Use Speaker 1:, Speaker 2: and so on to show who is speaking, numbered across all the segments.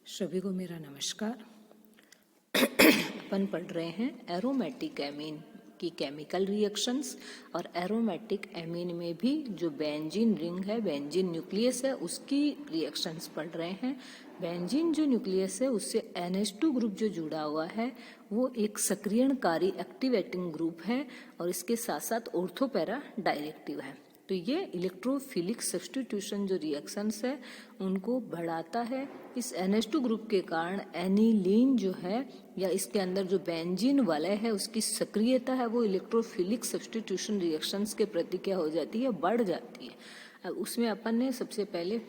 Speaker 1: सभी को मेरा नमस्कार। अपन पढ़ रहे हैं एरोमेटिक एमीन की केमिकल रिएक्शंस और एरोमेटिक एमीन में भी जो बेंजीन रिंग है, बेंजीन न्यूक्लियस है, उसकी रिएक्शंस पढ़ रहे हैं। बेंजीन जो न्यूक्लियस है उससे NH2 ग्रुप जो जुड़ा हुआ है वो एक सक्रियणकारी एक्टिवेटिंग ग्रुप है और इसके साथ साथ ऑर्थो पैरा डायरेक्टिव है। तो ये इलेक्ट्रोफिलिक सब्स्टिट्यूशन जो रिएक्शंस है उनको बढ़ाता है। इस NH2 ग्रुप के कारण एनिलीन जो है या इसके अंदर जो बेंजीन वलय है उसकी सक्रियता है वो इलेक्ट्रोफिलिक सब्स्टिट्यूशन रिएक्शंस के प्रति क्या हो जाती है, बढ़ जाती है। अब उसमें अपन ने सबसे पहले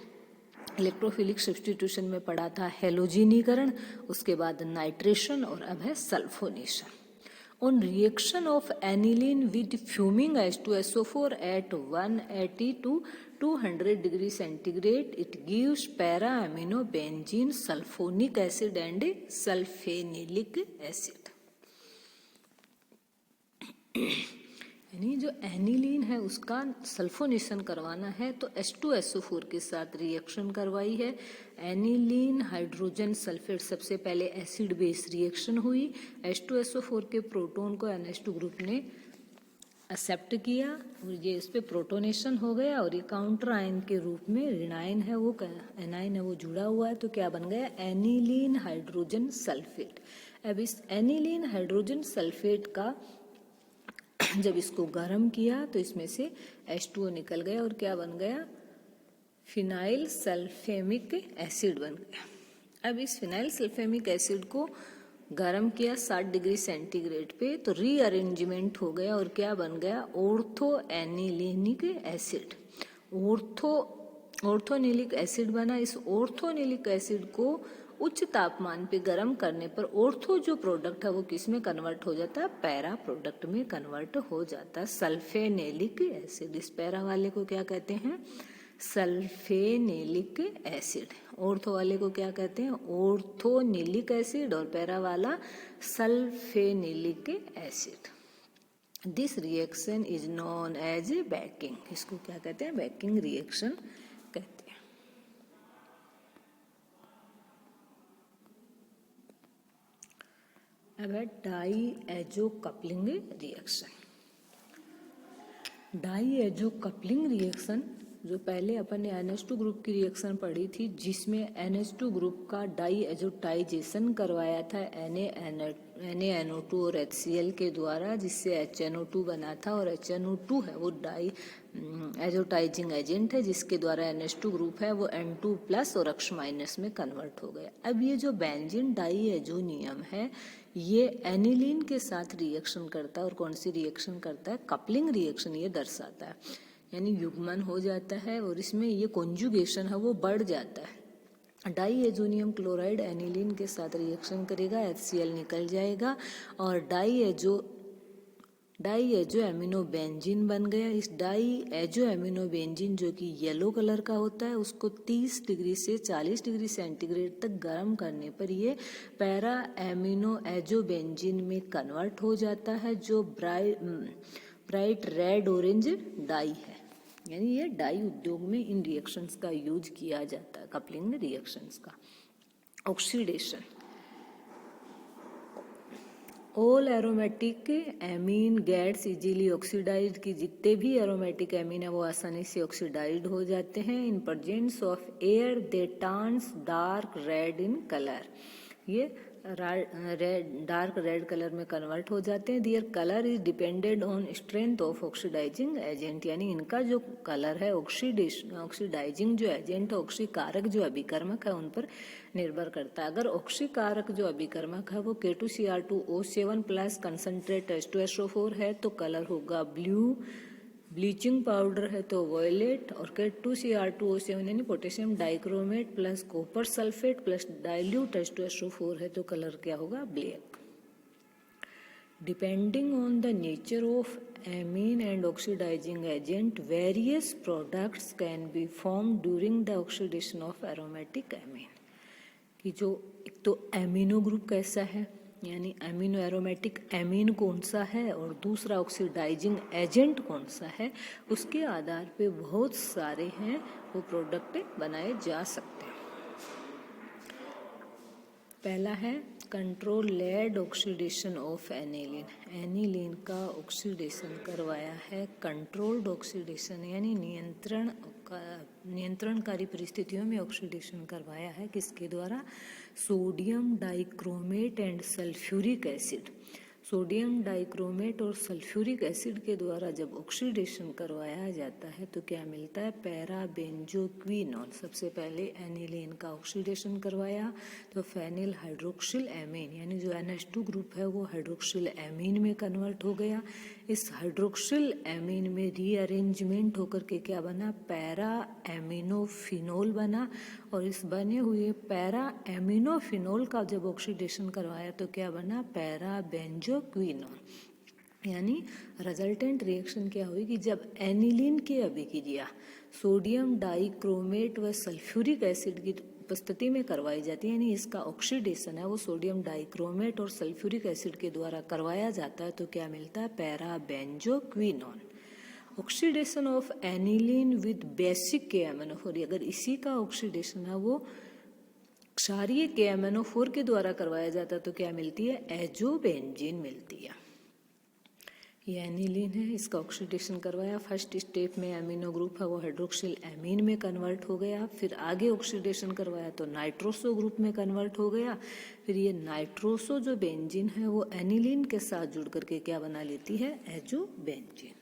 Speaker 1: इलेक्ट्रोफिलिक सब्स्टिट्यूशन में पढ़ा था हेलोजिनीकरण, उसके बाद नाइट्रेशन और अब है sulphonation. On reaction of aniline with fuming H2SO4 at 180 to 200 degree centigrade, it gives para-aminobenzene, sulfonic acid and sulfanilic acid. यानी जो एनिलीन है उसका सल्फोनेशन करवाना है तो H2SO4 के साथ रिएक्शन करवाई है। एनिलीन हाइड्रोजन सल्फेट सबसे पहले एसिड बेस रिएक्शन हुई। H2SO4 के प्रोटॉन को NH2 ग्रुप ने एक्सेप्ट किया और ये इस पे प्रोटोनेशन हो गया और ये काउंटर आयन के रूप में ऋणायन है वो एनायन है वो जुड़ा हुआ है। तो क्या बन गया, एनिलीन हाइड्रोजन सल्फेट। अब इस एनिलीन हाइड्रोजन सल्फेट का जब इसको गर्म किया तो इसमें से H2O निकल गया और क्या बन गया, फिनाइल सल्फेमिक एसिड बन गया। अब इस फिनाइल सल्फेमिक एसिड को गर्म किया 60 डिग्री सेंटीग्रेड पे तो रीअरेंजमेंट हो गया और क्या बन गया, ऑर्थो एनिलीनिक एसिड। ऑर्थोनिलिक एसिड बना। इस ऑर्थोनिलिक एसिड को उच्च तापमान पे गर्म करने पर ऑर्थो जो प्रोडक्ट है वो किस में कन्वर्ट हो जाता है, पैरा प्रोडक्ट में कन्वर्ट हो जाता है, सल्फेनेलिक एसिड। इस पैरा वाले को क्या कहते हैं, सल्फेनेलिक एसिड। ऑर्थो वाले को क्या कहते हैं, ऑर्थोनिलिक एसिड और पैरा वाला sulphanilic acid. This reaction is known as baking. इसको क्या कहते हैं, बैकिंग रिएक्शन कहते हैं। अब है डाईएजो कपलिंग रिएक्शन। डाईएजो कपलिंग रिएक्शन जो पहले अपन ने NH2 ग्रुप की रिएक्शन पढ़ी थी जिसमें NH2 ग्रुप का डाईएजोटाइजेशन करवाया था NaNO2 और HCl के द्वारा, जिससे HNO2 बना था और HNO2 है वो डाई एजोटाइजिंग एजेंट है जिसके द्वारा NH2 ग्रुप है वो N2+ और H- में कन्वर्ट हो गया। अब ये जो बेंजीन डाईएजोनियम है ये एनिलीन के साथ रिएक्शन करता है और कौन सी रिएक्शन करता है, कपलिंग रिएक्शन ये दर्शाता है, यानी युग्मन हो जाता है और इसमें ये कॉन्जुगेशन है वो बढ़ जाता है। डाईएजोनियम क्लोराइड एनिलीन के साथ रिएक्शन करेगा, HCl निकल जाएगा और डाईएजो एमिनोबेंजीन बन गया। इस डाईएजो एमिनोबेंजीन जो कि येलो कलर का होता है उसको 30 डिग्री से 40 डिग्री सेंटीग्रेड तक गर्म करने पर ये पैरा एमिनो एजोबेंजीन में कन्वर्ट हो जाता है जो ब्राइट रेड ऑरेंज डाई है। यानी ये डाई उद्योग में इन रिएक्शंस का यूज किया जाता है, कपलिंग रिएक्शंस का। Oxidation, all aromatic amine gets easily oxidised की जितने भी एरोमेटिक एमीन है वो आसानी से ऑक्सीडाइज्ड हो जाते हैं। In presence of air they turns dark red in colour. ये डार्क रेड कलर में कन्वर्ट हो जाते हैं। Their colour is depended on strength of oxidising agent, यानी इनका जो कलर है ऑक्सीडाइजिंग जो एजेंट है, ऑक्सीकारक जो अभिकर्मक है उन पर निर्भर करता है। अगर ऑक्सीकारक जो अभिकर्मक है वो K2Cr2O7 प्लस कंसंट्रेट H2SO4 है तो कलर होगा ब्लू। ब्लीचिंग पाउडर है तो वॉयलेट और K2Cr2O7 यानी potassium dichromate plus copper sulphate plus dilute H2SO4 है तो कलर क्या होगा, black. Depending on the nature of amine and oxidising agent various products can be form during the oxidation of aromatic amine. कि जो एक तो amino group कैसा है, यानी एमिनो एरोमेटिक एमीन कौन सा है और दूसरा ऑक्सीडाइजिंग एजेंट कौन सा है, उसके आधार पे बहुत सारे हैं वो प्रोडक्ट बनाए जा सकते हैं। पहला है controlled oxidation of aniline. Aniline का ऑक्सीडेशन करवाया है कंट्रोल्ड ऑक्सीडेशन, यानी नियंत्रणकारी परिस्थितियों में ऑक्सीडेशन करवाया है। किसके द्वारा? Sodium dichromate and sulphuric acid. Sodium dichromate और सल्फ्यूरिक एसिड के द्वारा जब ऑक्सीडेशन करवाया जाता है तो क्या मिलता है? पैराबेंजोक्विनोल। सबसे पहले एनिलीन का ऑक्सीडेशन करवाया तो फेनिल हाइड्रोक्सिल एमीन, यानी जो NH2 ग्रुप है वो हाइड्रोक्सिल एमीन में कन्वर्ट हो गया। इस हाइड्रोक्सिल एमीन में रीअरेंजमेंट होकर के क्या बना? पैरा एमिनोफिनोल बना। और इस बने हुए पैरा एमिनोफिनोल का जब ऑक्सीडेशन करवाया तो क्या बना? पैराबेंजोक्विनोल। यानी रिजल्टेंट रिएक्शन क्या हुई कि जब एनिलीन की अभिक्रिया सोडियम डाइक्रोमेट व सल्फ्यूरिक एसिड की उपस्थिति में करवाई जाती है, यानी इसका ऑक्सीडेशन है वो सोडियम डाइक्रोमेट और सल्फ्यूरिक एसिड के द्वारा करवाया जाता है, तो क्या मिलता है? Parabenzoquinol. Oxidation of aniline with basic KMnO4, अगर इसी का ऑक्सीडेशन है वो क्षारीय KMnO4 के द्वारा करवाया जाता है तो क्या मिलती है? एजोबेंजीन मिलती है। ये एनिलीन है, इसका ऑक्सीडेशन करवाया। फर्स्ट स्टेप में एमिनो ग्रुप है वो हाइड्रोक्सिल एमीन में कन्वर्ट हो गया। फिर आगे ऑक्सीडेशन करवाया तो नाइट्रोसो ग्रुप में कन्वर्ट हो गया। फिर ये नाइट्रोसो जो बेंजीन है वो एनिलीन के साथ जुड़ करके क्या बना लेती है? Azobenzene.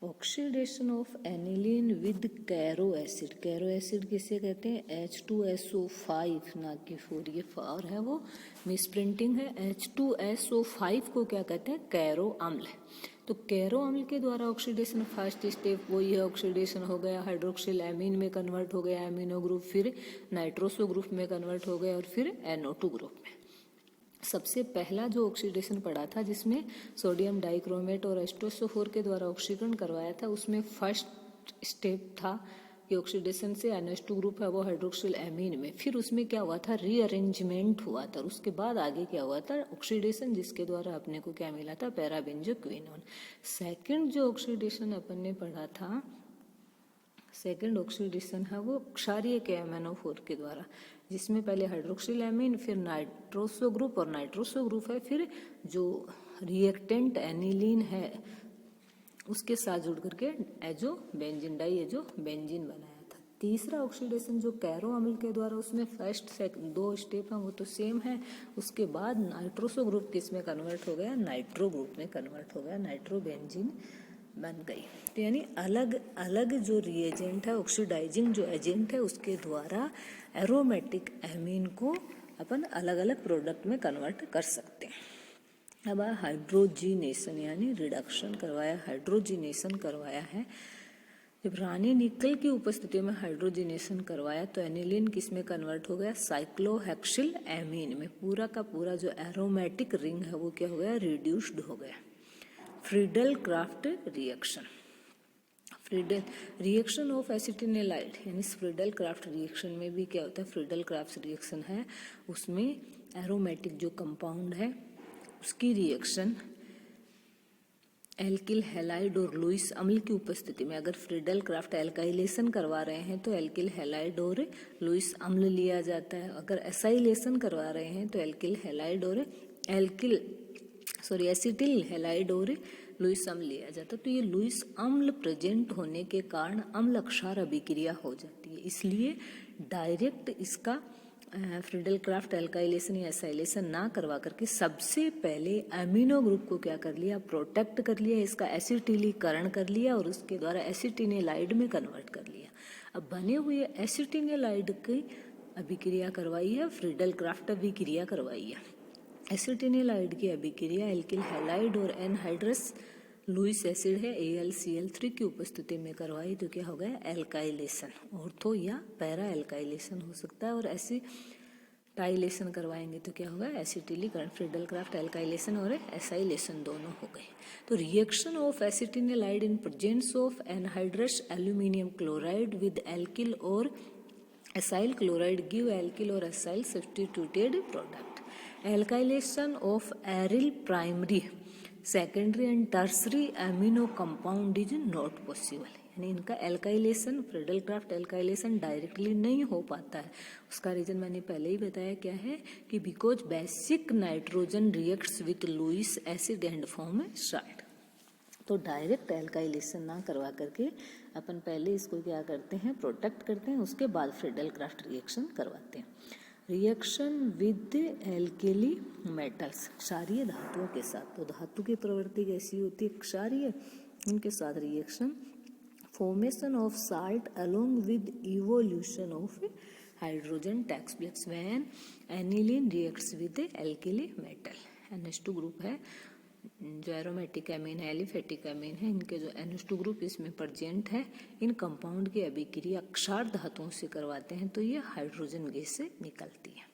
Speaker 1: Oxidation of aniline with Caro acid. Caro acid किसे कहते हैं? H2SO5 ना कि 4, ये 4 है वो मिसप्रिंटिंग है। H2SO5 को क्या कहते हैं? कैरो अम्ल। तो कैरो अम्ल के द्वारा ऑक्सीडेशन, फर्स्ट स्टेप वही है, ऑक्सीडेशन हो गया, हाइड्रोक्सिल एमीन में कन्वर्ट हो गया एमिनो ग्रुप, फिर नाइट्रोसो ग्रुप में कन्वर्ट हो गया और फिर NO2 ग्रुप में। सबसे पहला जो ऑक्सीडेशन पड़ा था जिसमें सोडियम डाइक्रोमेट और H2SO4 के द्वारा ऑक्सीकरण करवाया था, उसमें फर्स्ट स्टेप था कि ऑक्सीडेशन से NH2 ग्रुप है वो हाइड्रोक्सिल एमीन में, फिर उसमें क्या हुआ था? रीअरेंजमेंट हुआ था। उसके बाद आगे क्या हुआ था? ऑक्सीडेशन, जिसके द्वारा अपने को क्या मिला था? पैराबेंजोक्विनोल। सेकंड जो ऑक्सीडेशन अपन ने पढ़ा था, सेकंड ऑक्सीडेशन है वो क्षारीय KMnO4 के द्वारा, जिसमें पहले हाइड्रोक्सिल एमीन, फिर नाइट्रोसो ग्रुप और नाइट्रोसो ग्रुप है, फिर जो रिएक्टेंट एनिलीन है उसके साथ जुड़ करके एजोबेंजीन, डाई एजोबेंजीन बनाया था। तीसरा ऑक्सीडेशन जो कैरो अम्ल के द्वारा, उसमें फर्स्ट सेकंड 2 स्टेप हैं वो तो सेम है। उसके बाद नाइट्रोसो ग्रुप किस में कन्वर्ट हो गया? नाइट्रो ग्रुप में कन्वर्ट हो गया, नाइट्रोबेंजीन बन गई। तो यानी अलग अलग जो रिएजेंट है, ऑक्सीडाइजिंग जो एजेंट है, उसके द्वारा एरोमेटिक एमीन को अपन अलग अलग प्रोडक्ट में कन्वर्ट कर सकते हैं। अब हाइड्रोजिनेशन यानी रिडक्शन करवाया, हाइड्रोजिनेशन करवाया है। जब रानी निकल की उपस्थिति में हाइड्रोजिनेशन करवाया तो एनिलीन किस में कन्वर्ट हो गया? साइक्लोहेक्सिल एमीन में। पूरा का पूरा जो एरोमेटिक रिंग है वो क्या हो गया? रिड्यूस्ड हो गया। Friedel Crafts reaction, Friedel reaction of acetanilide, यानी फ्रीडल क्राफ्ट रिएक्शन में भी क्या होता है? फ्रीडल क्राफ्ट रिएक्शन है, उसमें एरोमेटिक जो कंपाउंड है उसकी रिएक्शन एल्किल हैलाइड और लुईस अम्ल की उपस्थिति में, अगर फ्रीडल क्राफ्ट एल्काइलेशन करवा रहे हैं तो एल्किल हैलाइड और लुईस अम्ल लिया जाता है। अगर एसाइलेशन करवा रहे हैं तो एल्किल हैलाइड और एसिटिल हैलाइड और लुईस अम्ल लिया जाता है। तो ये लुईस अम्ल प्रेजेंट होने के कारण अम्ल क्षार अभिक्रिया हो जाती है, इसलिए डायरेक्ट इसका फ्रीडल क्राफ्ट एल्काइलेशन या एसाइलेशन ना करवा करके सबसे पहले एमिनो ग्रुप को क्या कर लिया? प्रोटेक्ट कर लिया, इसका एसिटिलीकरण कर लिया और उसके द्वारा एसिटिनेलाइड में कन्वर्ट कर लिया। अब बने हुए एसिटिनेलाइड की अभिक्रिया करवाई है, फ्रीडल क्राफ्ट अभिक्रिया करवाई है। एसिटिनेलाइड की अभिक्रिया एल्किल हैलाइड और एनहाइड्रस लुईस एसिड है AlCl3 की उपस्थिति में करवाई तो क्या हो गया? एल्काइलेशन, ऑर्थो या पैरा एल्काइलेशन हो सकता है। और एसिटाइलेशन करवाएंगे तो क्या होगा? एसिटिलीकरण। फ्रीडल क्राफ्ट एल्काइलेशन और एसाइलेशन दोनों हो गए। तो reaction of acetanilide in presence of anhydrous aluminium chloride with alkyl और एसाइल क्लोराइड गिव एल्किल और acyl substituted product. Alkylation of aryl primary, secondary and tertiary amino compound is not possible, यानी इनका alkylation, Friedel Crafts alkylation directly नहीं हो पाता है। उसका reason मैंने पहले ही बताया क्या है कि because basic nitrogen reacts with Lewis acid and form salt. तो डायरेक्ट एल्काइलेशन ना करवा करके अपन पहले इसको क्या करते हैं, प्रोटेक्ट करते हैं, उसके बाद फ्रेडल क्राफ्ट रिएक्शन करवाते हैं। रिएक्शन विद एल्केली मेटल्स, क्षारीय धातुओं के साथ। तो धातु की प्रवृत्ति कैसी होती है, क्षारीय, उनके साथ reaction, formation of salt along with evolution of hydrogen takes place when aniline reacts with alkali metal। NH2 group है जो एरोमेटिक एमीन है, एलिफेटिक एमीन है, इनके जो NH2 ग्रुप इसमें प्रेजेंट है, इन कंपाउंड की अभिक्रिया क्षार धातुओं से करवाते हैं तो ये हाइड्रोजन गैस से निकलती है।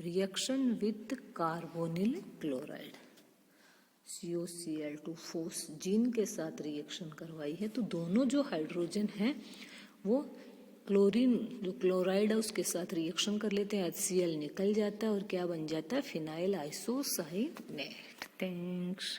Speaker 1: Reaction with carbonyl chloride, COCl2 phosgene के साथ रिएक्शन करवाई है तो दोनों जो हाइड्रोजन हैं वो क्लोरीन जो क्लोराइड है उसके साथ रिएक्शन कर लेते हैं, HCl निकल जाता है और क्या बन जाता है, फिनाइल आइसोसाइनेट। थैंक्स।